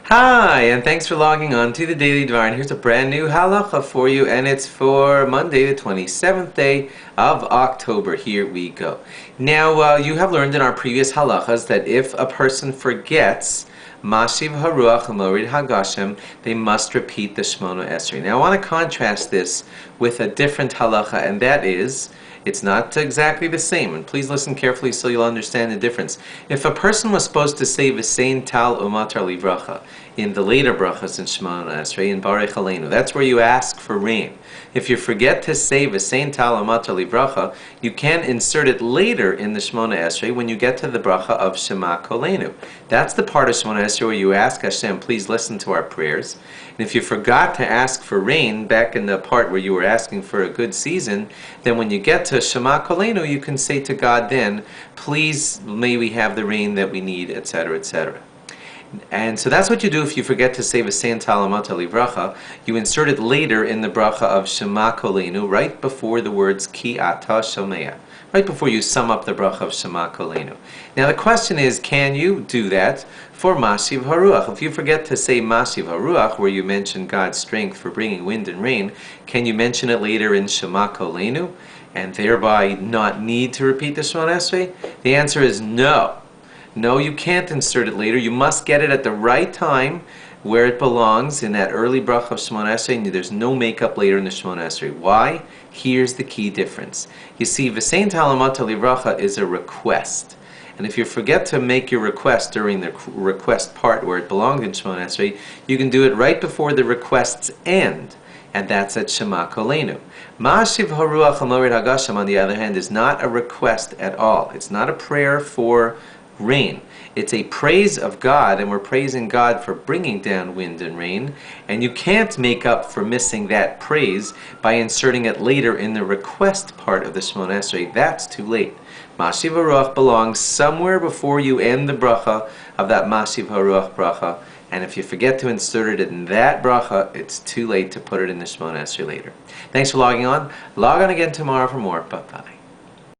Hi, and thanks for logging on to the Daily Dvar. And here's a brand new halacha for you, and it's for Monday, the 27th day of October. Here we go. Now, you have learned in our previous halachas that if a person forgets Mashiv Haruach Morid Hagashem, they must repeat the Shmona Esrei. Now, I want to contrast this with a different halacha, and that is, it's not exactly the same, and please listen carefully so you'll understand the difference. If a person was supposed to say V'sein Tal Umatar Livracha in the later brachas in Shemona Esrei, in Barech Aleinu, that's where you ask for rain. If you forget to say V'sein Tal Umatar Livracha, you can insert it later in the Shemona Esrei when you get to the bracha of Shema Kolenu. That's the part of Shemona Esrei where you ask Hashem, please listen to our prayers. And if you forgot to ask for rain back in the part where you were asking for a good season, then when you get to Shema Kolenu, you can say to God then, please may we have the rain that we need, etc., etc. And so that's what you do if you forget to say V'sein Tal Umatar Livracha. You insert it later in the bracha of Shema Kolenu, right before the words Ki Ata Shomea, right before you sum up the bracha of Shema Kolenu. Now the question is, can you do that for Mashiv Haruach? If you forget to say Mashiv Haruach, where you mention God's strength for bringing wind and rain, can you mention it later in Shema Kolenu and thereby not need to repeat the Shemona Esrei? The answer is no. No, you can't insert it later. You must get it at the right time where it belongs in that early bracha of Shemona Esrei, and there's no makeup later in the Shemona Esrei. Why? Here's the key difference. You see, V'sein Tal Umatar Livracha is a request. And if you forget to make your request during the request part where it belonged in Shemona Esrei, you can do it right before the request's end. And that's at Shema Kolenu. Mashiv Haruach Morid Hagashem, on the other hand, is not a request at all. It's not a prayer for rain. It's a praise of God, and we're praising God for bringing down wind and rain, and you can't make up for missing that praise by inserting it later in the request part of the Shemona Esrei. That's too late. Mashiv Haruach belongs somewhere before you end the bracha of that Mashiv Haruach bracha, and if you forget to insert it in that bracha, it's too late to put it in the Shemona Esrei later. Thanks for logging on. Log on again tomorrow for more. Bye-bye.